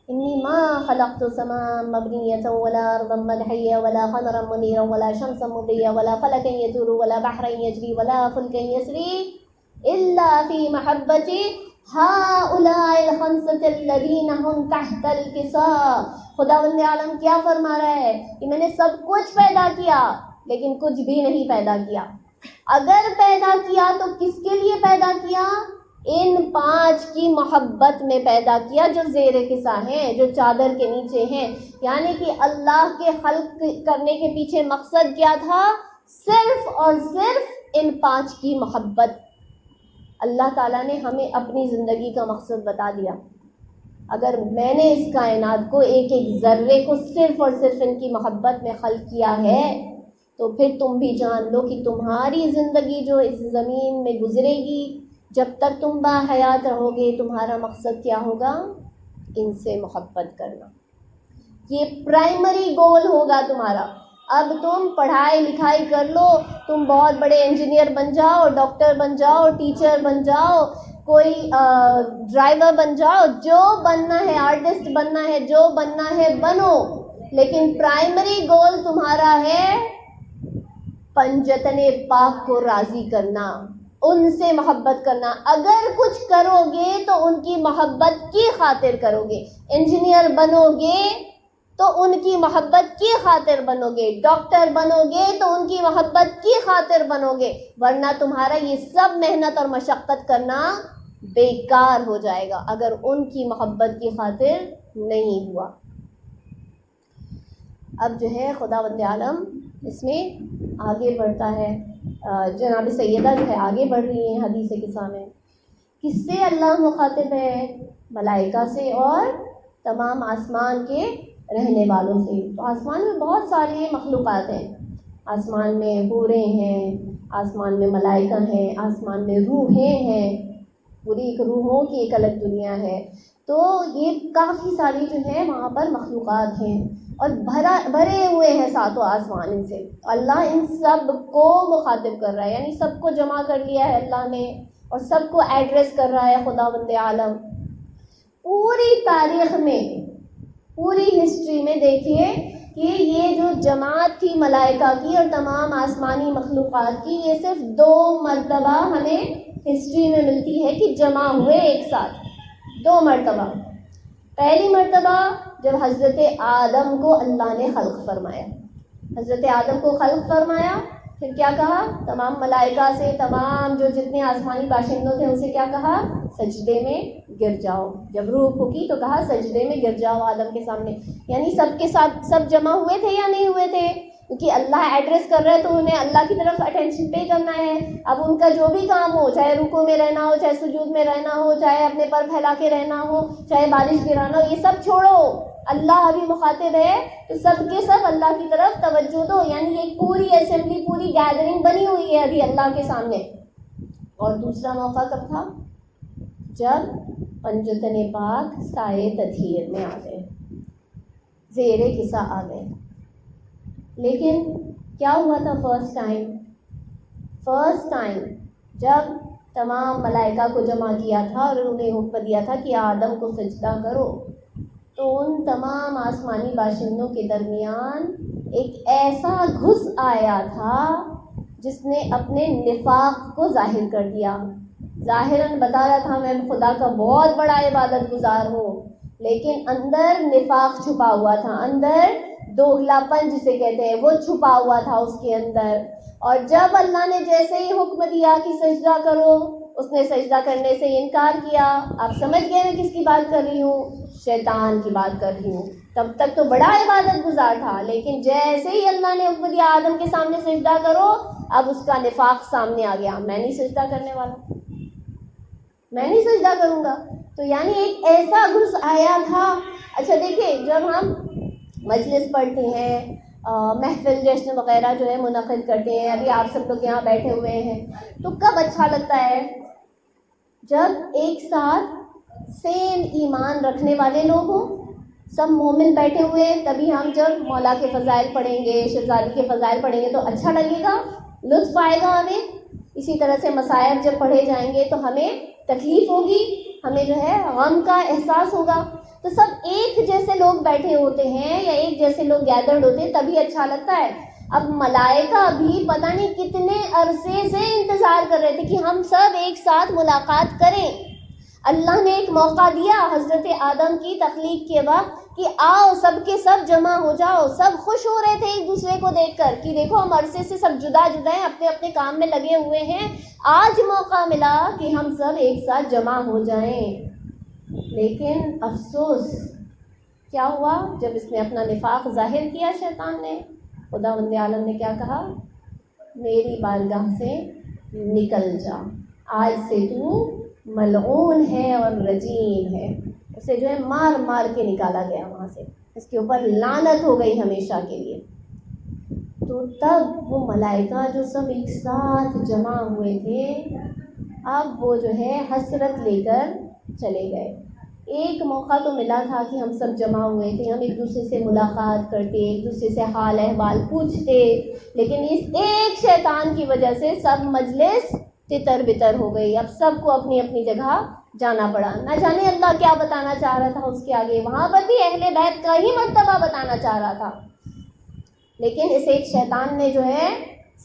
انی ما خلقت السماء مبنیۃ ولا ارضا مدحیہ ولا قمرا منیرا ولا شمسا مضیہ ولا فلکا یدور ولا بحرا یجری ولا فلکا یسری الا فی محبتی ہؤلاء الخمسۃ الذین هم تحت الکساء. خداوند عالم کیا فرما رہا ہے کہ میں نے سب کچھ پیدا کیا لیکن کچھ بھی نہیں پیدا کیا. اگر پیدا کیا تو کس کے لیے پیدا کیا؟ ان 5 کی محبت میں پیدا کیا جو زیر کسا ہیں، جو چادر کے نیچے ہیں. یعنی کہ اللہ کے خلق کرنے کے پیچھے مقصد کیا تھا؟ صرف اور صرف ان 5 کی محبت. اللہ تعالیٰ نے ہمیں اپنی زندگی کا مقصد بتا دیا. اگر میں نے اس کائنات کو ایک ایک ذرے کو صرف اور صرف ان کی محبت میں خلق کیا ہے تو پھر تم بھی جان لو کہ تمہاری زندگی جو اس زمین میں گزرے گی، جب تک تم باحیات رہو گے، تمہارا مقصد کیا ہوگا؟ ان سے محبت کرنا. یہ پرائمری گول ہوگا تمہارا. اب تم پڑھائی لکھائی کر لو، تم بہت بڑے انجینئر بن جاؤ، ڈاکٹر بن جاؤ، ٹیچر بن جاؤ، کوئی ڈرائیور بن جاؤ، جو بننا ہے، آرٹسٹ بننا ہے، جو بننا ہے بنو، لیکن پرائمری گول تمہارا ہے پنجتن پاک کو راضی کرنا، ان سے محبت کرنا. اگر کچھ کرو گے تو ان کی محبت کی خاطر کرو گے. انجینئر بنو گے تو ان کی محبت کی خاطر بنو گے، ڈاکٹر بنو گے تو ان کی محبت کی خاطر بنو گے، ورنہ تمہارا یہ سب محنت اور مشقت کرنا بیکار ہو جائے گا اگر ان کی محبت کی خاطر نہیں ہوا. اب جو ہے خداوند عالم اس میں آگے بڑھتا ہے. جناب سیدہ جو ہے آگے بڑھ رہی ہیں حدیث قصہ میں. کس سے اللہ مخاطب ہے؟ ملائکہ سے اور تمام آسمان کے رہنے والوں سے. تو آسمان میں بہت سارے مخلوقات ہیں. آسمان میں حوریں ہیں، آسمان میں ملائکہ ہیں، آسمان میں روحیں ہیں، پوری ایک روحوں کی ایک الگ دنیا ہے. تو یہ کافی ساری جو ہے وہاں پر مخلوقات ہیں اور بھرے ہوئے ہیں 7 آسمان ان سے. اللہ ان سب کو مخاطب کر رہا ہے، یعنی سب کو جمع کر لیا ہے اللہ نے اور سب کو ایڈریس کر رہا ہے خداوند عالم. پوری تاریخ میں، پوری ہسٹری میں دیکھیے کہ یہ جو جماعت تھی ملائکہ کی اور تمام آسمانی مخلوقات کی، یہ صرف 2 مرتبہ ہمیں ہسٹری میں ملتی ہے کہ جمع ہوئے ایک ساتھ. 2 مرتبہ. پہلی مرتبہ جب حضرت آدم کو اللہ نے خلق فرمایا. حضرت آدم کو خلق فرمایا، پھر کیا کہا؟ تمام ملائکہ سے، تمام جو جتنے آسمانی باشندوں تھے ان سے کیا کہا؟ سجدے میں گر جاؤ. جب روح پھونکی تو کہا سجدے میں گر جاؤ آدم کے سامنے. یعنی سب کے ساتھ سب جمع ہوئے تھے یا نہیں ہوئے تھے؟ کیونکہ اللہ ایڈریس کر رہا ہے تو انہیں اللہ کی طرف اٹینشن پے کرنا ہے. اب ان کا جو بھی کام ہو، چاہے رکوع میں رہنا ہو، چاہے سجود میں رہنا ہو، چاہے اپنے پر پھیلا کے رہنا ہو، چاہے بارش گرانا ہو، یہ سب چھوڑو. اللہ ابھی مخاطب ہے تو سب کے سب اللہ کی طرف توجہ دو. یعنی ایک پوری اسمبلی، پوری گیدرنگ بنی ہوئی ہے ابھی اللہ کے سامنے. اور دوسرا موقع کب تھا؟ جب پنجتن پاک سائے تطہیر میں آ گئے، زیر کسا آ گئے. لیکن کیا ہوا تھا فرسٹ ٹائم جب تمام ملائکہ کو جمع کیا تھا اور انہیں حکم دیا تھا کہ آدم کو سجدہ کرو، تو ان تمام آسمانی باشندوں کے درمیان ایک ایسا گھس آیا تھا جس نے اپنے نفاق کو ظاہر کر دیا. ظاہراً بتا رہا تھا میں خدا کا بہت بڑا عبادت گزار ہوں، لیکن اندر نفاق چھپا ہوا تھا، اندر دوغلاپن جسے کہتے ہیں وہ چھپا ہوا تھا اس کے اندر. اور جب اللہ نے جیسے ہی حکم دیا کہ سجدہ کرو، اس نے سجدہ کرنے سے انکار کیا. آپ سمجھ گئے میں کس کی بات کر رہی ہوں؟ شیطان کی بات کر رہی ہوں. تب تک تو بڑا عبادت گزار تھا، لیکن جیسے ہی اللہ نے حکم دیا آدم کے سامنے سجدہ کرو، اب اس کا نفاق سامنے آ گیا. میں نہیں سجدہ کرنے والا، میں نہیں سجدہ کروں گا. تو یعنی ایک ایسا گھس آیا تھا. اچھا دیکھیں، جب ہم مجلس پڑھتے ہیں، محفل جشن وغیرہ جو ہے منعقد کرتے ہیں، ابھی آپ سب لوگ یہاں بیٹھے ہوئے ہیں، تو کب اچھا لگتا ہے؟ جب ایک ساتھ سیم ایمان رکھنے والے لوگ ہوں، سب مومن بیٹھے ہوئے. تبھی ہم جب مولا کے فضائل پڑھیں گے، شہزادی کے فضائل پڑھیں گے تو اچھا لگے گا، لطف آئے گا ہمیں. اسی طرح سے مصائب جب پڑھے جائیں گے تو ہمیں تکلیف ہوگی، ہمیں جو ہے غم کا احساس ہوگا. تو سب ایک جیسے لوگ بیٹھے ہوتے ہیں یا ایک جیسے لوگ گیدرڈ ہوتے ہیں تبھی اچھا لگتا ہے. اب ملائکہ بھی پتہ نہیں کتنے عرصے سے انتظار کر رہے تھے کہ ہم سب ایک ساتھ ملاقات کریں. اللہ نے ایک موقع دیا حضرت آدم کی تخلیق کے وقت کہ آؤ سب کے سب جمع ہو جاؤ. سب خوش ہو رہے تھے ایک دوسرے کو دیکھ کر کہ دیکھو ہم عرصے سے سب جدا جدا ہیں, اپنے اپنے کام میں لگے ہوئے ہیں, آج موقع ملا کہ ہم سب ایک ساتھ جمع ہو جائیں. لیکن افسوس کیا ہوا جب اس نے اپنا نفاق ظاہر کیا شیطان نے. خداوند عالم نے کیا کہا, میری بارگاہ سے نکل جا, آج سے تو ملعون ہے اور رجیم ہے. اسے جو ہے مار مار کے نکالا گیا وہاں سے, اس کے اوپر لعنت ہو گئی ہمیشہ کے لیے. تو تب وہ ملائکہ جو سب ایک ساتھ جمع ہوئے تھے, اب وہ جو ہے حسرت لے کر چلے گئے. ایک موقع تو ملا تھا کہ ہم سب جمع ہوئے تھے, ہم ایک دوسرے سے ملاقات کرتے, ایک دوسرے سے حال احوال پوچھتے, لیکن اس ایک شیطان کی وجہ سے سب مجلس تتر بتر ہو گئی. اب سب کو اپنی اپنی جگہ جانا پڑا. نہ جانے اللہ کیا بتانا چاہ رہا تھا اس کے آگے, وہاں پر بھی اہل بیت کا ہی مرتبہ بتانا چاہ رہا تھا, لیکن اس ایک شیطان نے جو ہے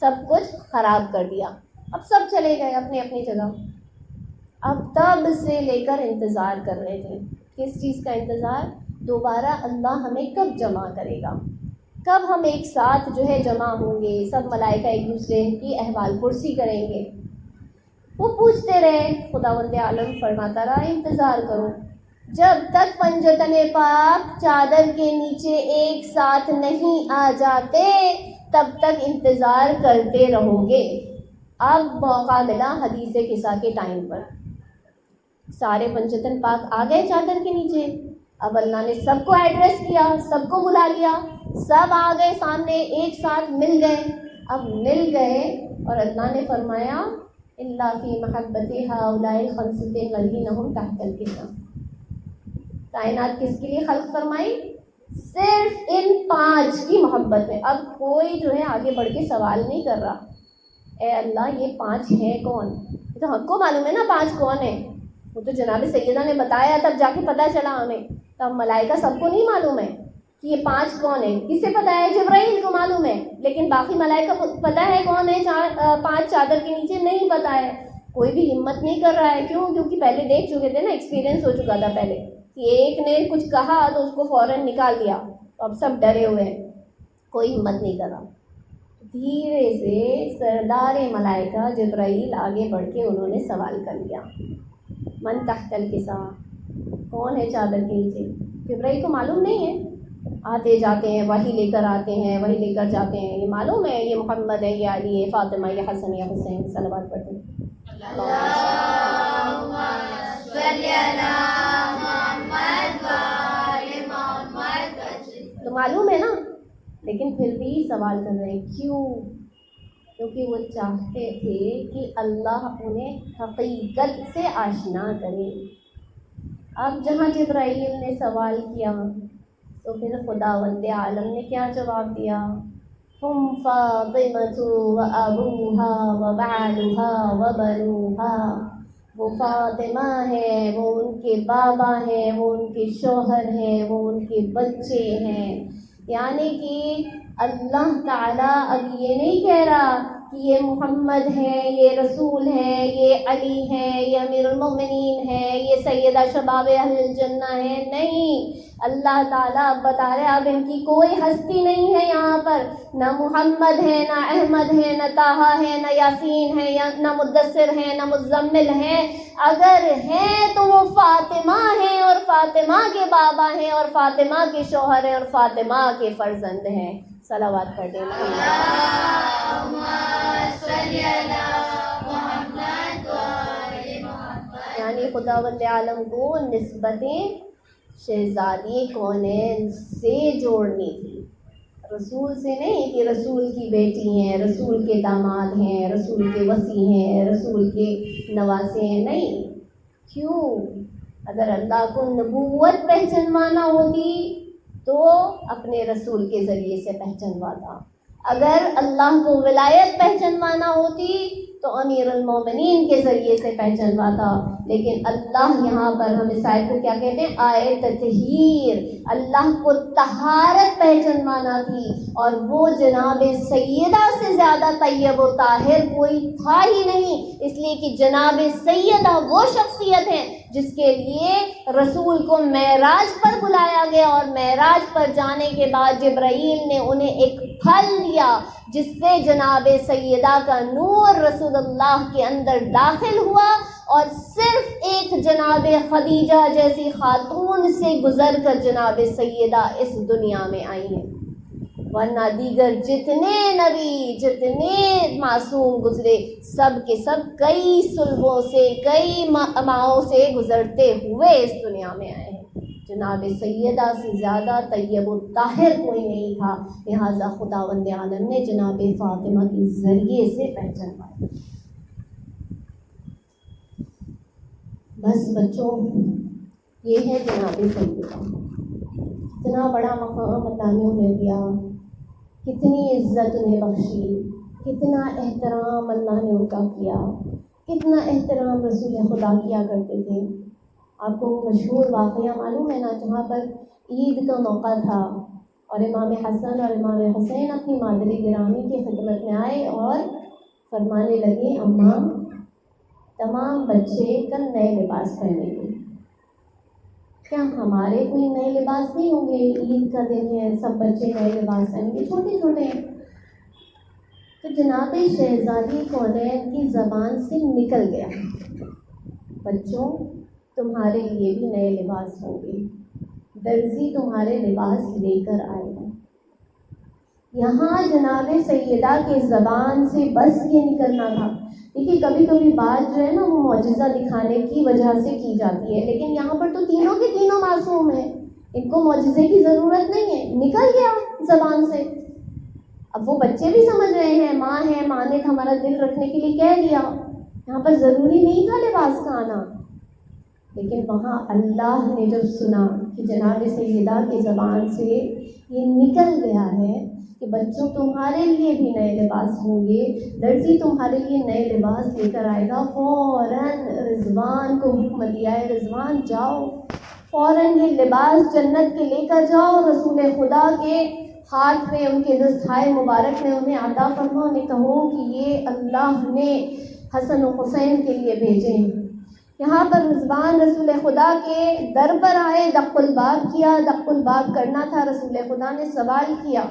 سب کچھ خراب کر دیا. اب سب چلے گئے اپنی اپنی جگہ. اب تب سے لے کر انتظار کر رہے تھے. کس چیز کا انتظار؟ دوبارہ اللہ ہمیں کب جمع کرے گا, کب ہم ایک ساتھ جو ہے جمع ہوں گے, سب ملائکہ ایک دوسرے کی احوال پرسی کریں گے. وہ پوچھتے رہے. خداوند عالم فرماتا رہا انتظار کرو, جب تک پنجتن پاک چادر کے نیچے ایک ساتھ نہیں آ جاتے تب تک انتظار کرتے رہو گے. اب موقع ملا حدیث قصہ کے ٹائم پر, سارے پنجتن پاک آ گئے چادر کے نیچے. اب اللہ نے سب کو ایڈریس کیا, سب کو بلا لیا, سب آ گئے سامنے, ایک ساتھ مل گئے. اب مل گئے اور اللہ نے فرمایا اللہ فی محبت ہؤلاء الخمسۃ الذین هم تحت القدم. کائنات کس کے لیے خلق فرمائی؟ صرف ان 5 کی محبت میں. اب کوئی جو ہے آگے بڑھ کے سوال نہیں کر رہا, اے اللہ یہ 5 ہیں کون؟ تو ہم کو معلوم ہے نا 5 کون ہیں, وہ تو جناب سیدہ نے بتایا تب جا کے پتہ چلا ہمیں. تب ملائکہ سب کو نہیں معلوم ہے کہ یہ 5 کون ہیں. کسے پتہ ہے؟ جبرائیل کو معلوم ہے, لیکن باقی ملائکہ پتہ ہے کون ہے 5 چادر کے نیچے نہیں پتہ ہے. کوئی بھی ہمت نہیں کر رہا ہے. کیوں؟ کیونکہ پہلے دیکھ چکے تھے نا, ایکسپیرینس ہو چکا تھا پہلے کہ ایک نے کچھ کہا تو اس کو فوراً نکال دیا. اب سب ڈرے ہوئے ہیں, کوئی ہمت نہیں کر رہا. دھیرے سے سردار ملائکہ جبرائیل آگے بڑھ کے انہوں نے سوال کر لیا, من تحت القصا, کون ہے چادر کے نیچے؟ جبرائیل کو معلوم نہیں ہے. آتے جاتے ہیں, وحی لے کر آتے ہیں, وحی لے کر جاتے ہیں. یہ معلوم ہے یہ محمد ہے, یہ علی ہے, فاطمہ, یہ حسن, یہ حسین. صلوات پڑھتے ہیں. اللہم صلی علی محمد و آل محمد. تو معلوم ہے نا, لیکن پھر بھی سوال کر رہے ہیں. کیوں؟ کیونکہ وہ چاہتے تھے کہ اللہ انہیں حقیقت سے آشنا کرے. اب جہاں جبرائیل نے سوال کیا تو پھر خداوند عالم نے کیا جواب دیا؟ ہم فاطمۃ و ابوہا و بعلہا و بنوہا. وہ فاطمہ ہے, وہ ان کے بابا ہیں, وہ ان کے شوہر ہیں, وہ ان کے بچے ہیں. یعنی کہ اللہ تعالیٰ اب یہ نہیں کہہ رہا کہ یہ محمد ہے, یہ رسول ہے, یہ علی ہے, یہ امیر المومنین ہے, یہ سیدہ شباب اہل الجنہ ہے. نہیں, اللہ تعالیٰ اب بتا رہے اب ان کی کوئی ہستی نہیں ہے یہاں پر. نہ محمد ہے, نہ احمد ہے, نہ طٰہٰ ہے, نہ یاسین ہے, نہ مدثر ہے, نہ مزمل ہے. اگر ہیں تو وہ فاطمہ ہیں, اور فاطمہ کے بابا ہیں, اور فاطمہ کے شوہر ہیں, اور فاطمہ کے فرزند ہیں. صلوات پڑھ دیں. اللہم صلی علی محمد و آل محمد. یعنی خداوند عالم کو نسبتیں شہزادی کونین سے جوڑنی تھی, رسول سے نہیں کہ رسول کی بیٹی ہیں, رسول کے داماد ہیں, رسول کے وصی ہیں, رسول کے نواسے ہیں. نہیں. کیوں؟ اگر اللہ کو نبوت پہچانوانا ہوتی تو اپنے رسول کے ذریعے سے پہچانواتا. اگر اللہ کو ولایت پہچانوانا ہوتی تو امیر المومنین کے ذریعے سے پہچانوا تھا، لیکن اللہ یہاں پر ہم اس آیت کو کیا کہتے ہیں؟ آیت تطہیر، اللہ کو طہارت پہچانوانا تھی، اور وہ جناب سیدہ سے زیادہ طیب و طاہر کوئی تھا ہی نہیں، اس لیے کہ جناب سیدہ وہ شخصیت ہے جس کے لیے رسول کو معراج پر بلایا گیا، اور معراج پر جانے کے بعد جبرائیل نے انہیں ایک پھل دیا جس سے جناب سیدہ کا نور رسول اللہ کے اندر داخل ہوا، اور صرف ایک جناب خدیجہ جیسی خاتون سے گزر کر جناب سیدہ اس دنیا میں آئی ہیں، ورنہ دیگر جتنے نبی جتنے معصوم گزرے سب کے سب کئی صلبوں سے کئی ماؤں سے گزرتے ہوئے اس دنیا میں آئے ہیں۔ جناب سیدہ سے زیادہ طیب و طاہر کوئی نہیں تھا، لہٰذا خداوند عالم نے جناب فاطمہ کے ذریعے سے پہچانوایا۔ بس بچوں، یہ ہے جناب سیدہ، اتنا بڑا مقام اللہ نے انہیں دیا، کتنی عزت انہیں بخشی، کتنا احترام اللہ نے ان کا کیا، کتنا احترام رسول خدا کیا کرتے تھے۔ آپ کو مشہور واقعہ معلوم ہے نا، جہاں پر عید کا موقع تھا اور امام حسن اور امام حسین اپنی مادر گرامی کی خدمت میں آئے اور فرمانے لگے، اماں تمام بچے کل نئے لباس پہنیں گے، کیا ہمارے کوئی نئے لباس نہیں ہوں گے؟ عید کا دن ہے، سب بچے نئے لباس پہنیں گے، چھوٹے چھوٹے ہیں۔ تو جناب شہزادی کونین کی زبان سے نکل گیا، بچوں تمہارے لیے بھی نئے لباس ہوں گے، درزی تمہارے لباس لے کر آئے گا۔ یہاں جناب سیدہ کے زبان سے بس یہ نکلنا تھا۔ دیکھیے کبھی کبھی بات جو ہے نا وہ معجزہ دکھانے کی وجہ سے کی جاتی ہے، لیکن یہاں پر تو تینوں کے تینوں معصوم ہیں، ان کو معجزے کی ضرورت نہیں ہے، نکل گیا زبان سے۔ اب وہ بچے بھی سمجھ رہے ہیں ماں ہے، ماں نے ہمارا دل رکھنے کے لیے کہہ دیا، یہاں پر ضروری نہیں تھا لباس کا آنا، لیکن وہاں اللہ نے جب سنا کہ جناب سیدہ کی زبان سے یہ نکل گیا ہے کہ بچوں تمہارے لیے بھی نئے لباس ہوں گے، درزی تمہارے لیے نئے لباس لے کر آئے گا، فوراً رضوان کو حکم دیا ہے، رضوان جاؤ فوراً یہ لباس جنت کے لے کر جاؤ، رسول خدا کے ہاتھ میں ان کے دستہائے مبارک میں انہیں عطا فرما، انہیں کہو کہ یہ اللہ نے حسن و حسین کے لیے بھیجے ہیں۔ یہاں پر رضوان رسول خدا کے در پر آئے، دق الباب کیا، دق الباب کرنا تھا، رسول خدا نے سوال کیا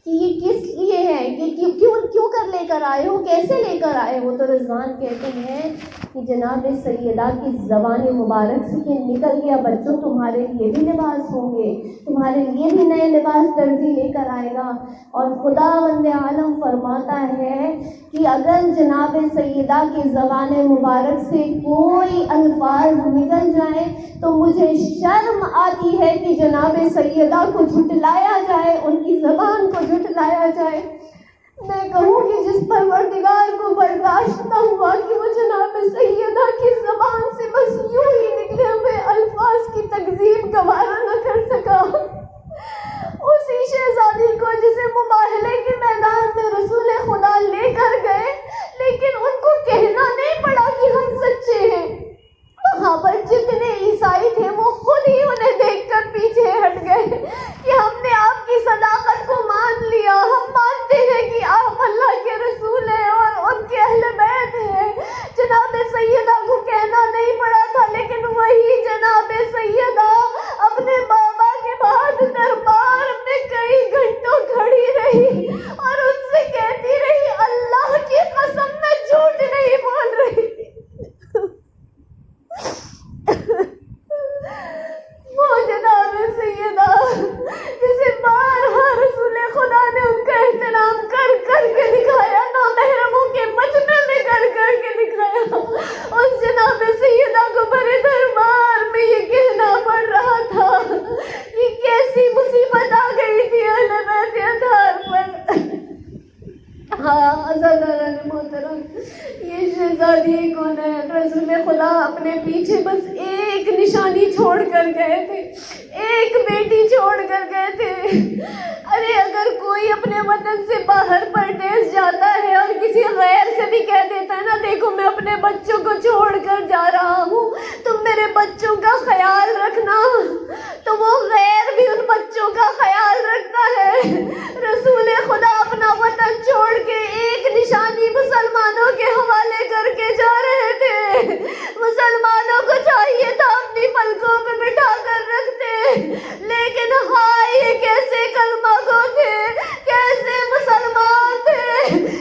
کہ یہ کس لیے ہے، یہ کیوں کر لے کر آئے ہو، کیسے لے کر آئے ہو؟ تو رضوان کہتے ہیں کہ جناب سیدہ کی زبان مبارک سے یہ نکل گیا، بچوں تمہارے لیے بھی لباس ہوں گے، تمہارے لیے بھی نئے لباس درزی لے کر آئے گا۔ اور خداوند عالم فرماتا ہے کہ اگر جناب سیدہ کی زبان مبارک سے کوئی الفاظ نکل جائیں تو مجھے شرم آتی ہے کہ جناب سیدہ کو جھٹلایا جائے، ان کی زبان کو جھٹلایا جائے۔ میں کہوں کہ جس پروردگار کو برداشت نہ ہوا کہ وہ جناب سیدہ کی زبان سے بس یوں ہی نکلے ہوئے الفاظ کی تکذیب گوارا نہ کر سکا، اسی شہزادی کو جسے مباہلے کے میدان میں رسول خدا لے کر گئے، لیکن ان کو کہنا نہیں پڑا کہ ہم سچے ہیں، وہاں پر جتنے عیسائی تھے وہ خود ہی انہیں دیکھ کر پیچھے ہٹ گئے کہ ہم نے آپ کی صداقت کو مان لیا، ہم مانتے ہیں کہ آپ اللہ کے رسول ہیں اور ان کے اہل بیت ہیں۔ جناب سیدہ کو کہنا نہیں پڑا تھا، لیکن وہی جناب سیدہ اپنے بابا کے بعد دربار میں کئی گھنٹوں کھڑی رہی اور ان سے کہتی رہی، اللہ کی قسم میں جھوٹ نہیں بول رہی۔ وہ جناب سیدہ جسے بارہا رسول خدا نے ان کا احترام کر کر کے دکھایا، نامحرموں کے مجمع میں کر کر کے دکھایا، اس جناب سیدہ کو بڑے دربار میں یہ کہنا پڑ رہا تھا کہ کیسی مصیبت آ گئی تھی اہل بیت اطہار پر۔ ہاں عزیزان محترم، یہ شہزادی کون ہے؟ رسول خدا اپنے پیچھے بس ایک نشانی چھوڑ کر گئے تھے، ایک بیٹی چھوڑ کر گئے تھے۔ ارے اگر کوئی اپنے وطن سے باہر پردیس جاتا ہے اور کسی غیر سے بھی کہہ دیتا ہے نا دیکھو میں اپنے بچوں کو چھوڑ کر جا رہا ہوں، تم میرے بچوں کا خیال رکھنا، تو وہ غیر بھی ان بچوں کا خیال رکھتا ہے۔ رسول خدا اپنا وطن چھوڑ کے ایک نشانی مسلمانوں کے حوالے کر کے جا رہے تھے۔ مسلمانوں کو چاہیے تھا اپنی پلکوں پہ بٹھا کر رکھتے، لیکن ہائے یہ کیسے کلمہ گو تھے، کیسے مسلمان تھے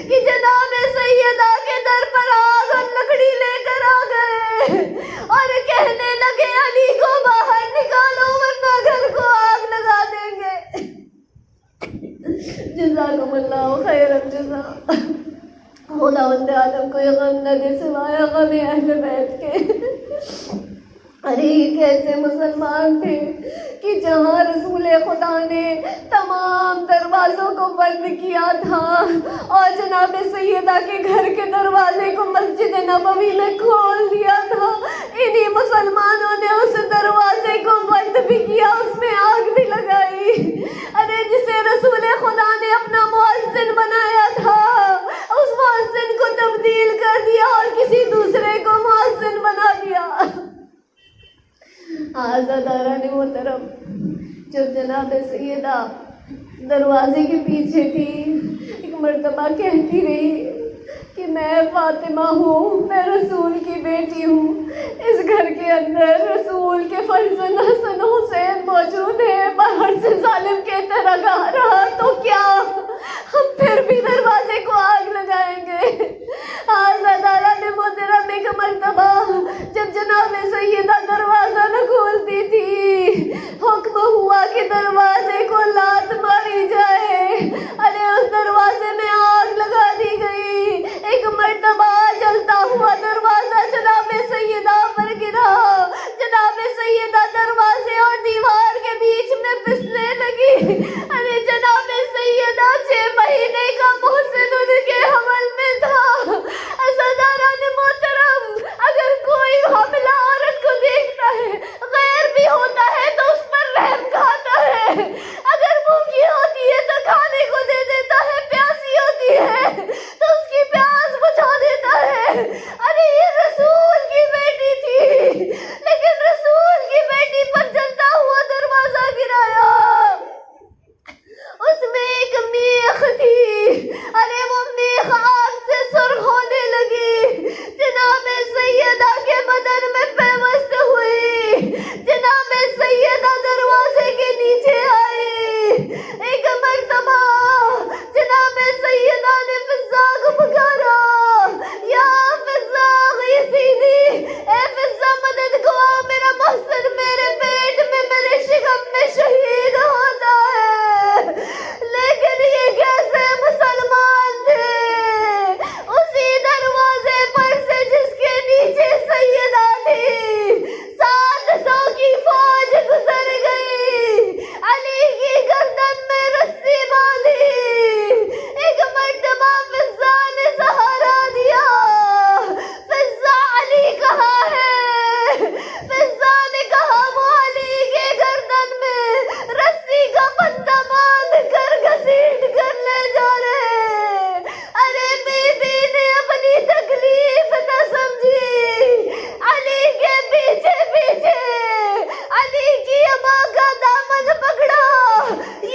کہ جناب سیدہ کے در پر آگ اور لکڑی لے کر آ گئے اور کہنے لگے علی کو باہر نکالو ورنہ گھر کو آگ لگا دیں گے۔ جزاکم اللہ خیر الجزاء۔ خداوند عالم کوئی غم نہ دے سوائے غم اہل بیت کے۔ ارے یہ کیسے مسلمان تھے کہ جہاں رسول خدا نے تمام دروازوں کو بند کیا تھا اور جناب سیدہ کے گھر کے دروازے کو مسجد نبوی میں کھول دیا تھا، انہی مسلمانوں نے اس دروازے کو بند بھی کیا، اس میں آگ بھی لگائی۔ ارے جسے رسول خدا نے اپنا مؤذن بنایا تھا اس مؤذن کو تبدیل کر دیا اور کسی دوسرے کو مؤذن بنا دیا۔ آزاداران محترم، جب جناب سیدہ دروازے کے پیچھے تھی ایک مرتبہ کہتی رہی کہ میں فاطمہ ہوں، میں رسول کی بیٹی ہوں، اس گھر کے اندر رسول کے فرزند حسن حسین موجود ہیں، باہر سے ظالم کہتا رہا تو کیا ہم پھر بھی دروازے کو آگ لگائیں گے۔ آزاداران محترم، ایک مرتبہ جب جناب سیدہ دروازہ نہ کھولتی تھی حکم ہوا کہ دروازے کو لات ماری جائے۔ ارے اس دروازے میں آگ لگا دی گئی۔ ایک مرتبہ جلتا ہوا دروازہ جناب سیدہ پر گرا، جناب سیدہ دروازے اور دیوار کے بیچ میں پسنے لگی۔ ارے جناب سیدہ 6 مہینے کا محسن ان کے حمل میں تھا۔ عزیزان محترم، اگر کوئی حاملہ عورت کو دیکھتا ہے غیر بھی ہوتا ہے تو اس پر رحم کھاتا ہے، اگر بھوکی ہوتی ہے تو کھانے کو دے دیتا ہے، پیاسی ہوتی ہے تو اس کی پیاس بجھا دیتا ہے۔ ارے یہ رسول کی بیٹی تھی لیکن رسول کی بیٹی پر جلتا ہوا دروازہ گرایا، اس میں ایک میخ تھی، ارے وہ میخ آگ سے سرخ ہونے لگی، جناب سیدہ کے بدن میں پیوست ہوئی، جناب سیدہ دروازے کے نیچے آئی۔ ایک مرتبہ جناب سیدہ نے فضا کو پکارا، یا فضا غیثینی، اے فضا مدد کو آ، میرا محسن میرے پیٹ میں میرے شکم میں شہید ہوتا ہے۔ لیکن یہ کیسے مسلمان تھے، اسی دروازے پر سے جس کے نیچے سیدہ تھی 700 کی فوج گزر گئی، علی کی گردن میں رسی باندھی۔ ایک مرتبہ فضا نے سہارا دیا، فضا علی کہاں ہے؟ فضا نے کہا وہ علی کے گردن میں رسی کا پندا باندھ کر گھسیٹ کر لے جا رہے۔ ارے بی بی نے اپنی تکلیف نہ سمجھی، علی کے پیچھے پیچھے علی کی اماں کا دامن پکڑا،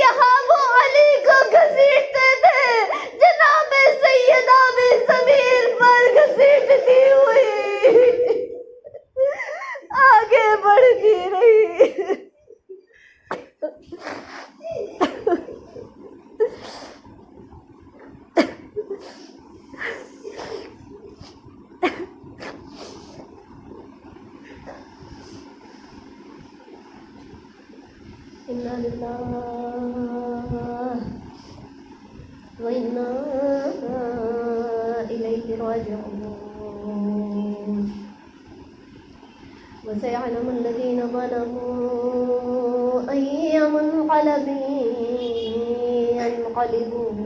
یہاں وہ علی کو گھسیٹتے تھے، جناب سیدہ بھی زمین پر گھسیٹتی ہوئی آگے بڑھتی رہی۔ انا للہ و انا الیہ راجعون۔ وسيعلم الذين ظلموا أي منقلب ينقلبون۔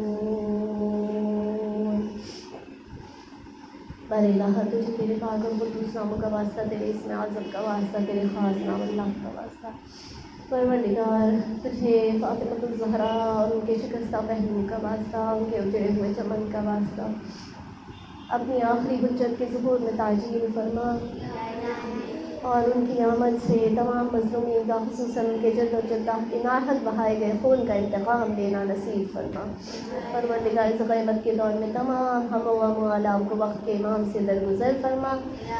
بر الہ تجھے تیرے پاک اور قدوس ناموں کا واسطہ، تیرے اسم اعظم کا واسطہ، تیرے خاص نام اللہ کا واسطہ، پروردگار تجھے فاطمۃ الزہرا اور ان کے شکستہ پہلو کا واسطہ، ان کے اجڑے ہوئے چمن کا واسطہ، اپنی آخری حجت کے ظہور میں تعجیل فرما اور ان کی آمد سے تمام مظلومین کا، خصوصاً ان کے جد و جدہ کے ناحق بہائے گئے خون کا انتقام لینا نصیب فرما۔ پروردگار اس غیبت کے دور میں تمام ہم و موالام کو وقت کے امام سے درگزر فرما،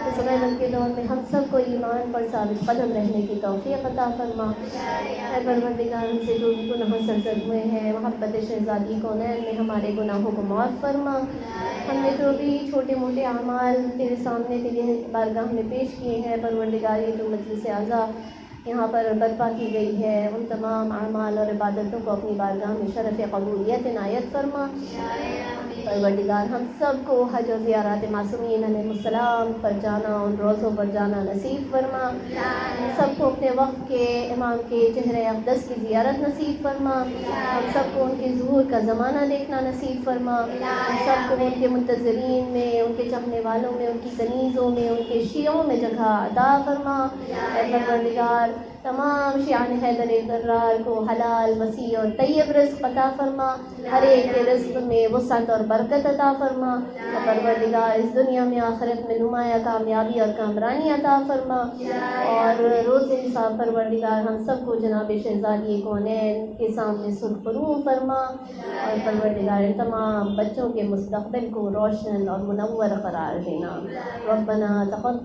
اس غیبت کے دور میں ہم سب کو ایمان پر ثابت قدم رہنے کی توفیق عطا فرما۔ اے پروردگار ہم سے جو بھی گناہ سرزد ہوئے ہیں، محبت شہزادی کونین میں ہمارے گناہوں کو معاف فرما۔ ہم نے جو بھی چھوٹے موٹے اعمال تیرے سامنے تیرے بارگاہ میں پیش کیے ہیں، پروردگار یہ جو مجلس اعضا یہاں پر برپا کی گئی ہے، ان تمام اعمال اور عبادتوں کو اپنی بارگاہ میں شرف قبولیت عنایت فرما۔ پروردگار ہم سب کو حج و زیارات معصومین علیہ السلام پر جانا، ان روزوں پر جانا نصیب فرما۔ ہم سب کو اپنے وقت کے امام کے چہرہ اقدس کی زیارت نصیب فرما۔ ہم سب کو ان کے ظہور کا زمانہ دیکھنا نصیب فرما۔ ہم سب کو ان کے منتظرین میں، ان کے چاہنے والوں میں، ان کی کنیزوں میں، ان کے شیعوں میں جگہ عطا فرما۔ اے پروردگار تمام شیعان حیدر کرار کو حلال وسیع اور طیب رزق عطا فرما، ہر ایک کے رزق میں وسعت اور برکت عطا فرما۔ اور پروردگار اس دنیا میں آخرت میں نمایاں کامیابی اور کامرانی عطا فرما، اور روز حساب پروردگار ہم سب کو جناب شہزادی کونین کے سامنے سرخرو فرما، اور پروردگار تمام بچوں کے مستقبل کو روشن اور منور قرار دینا۔ ربنا تقبل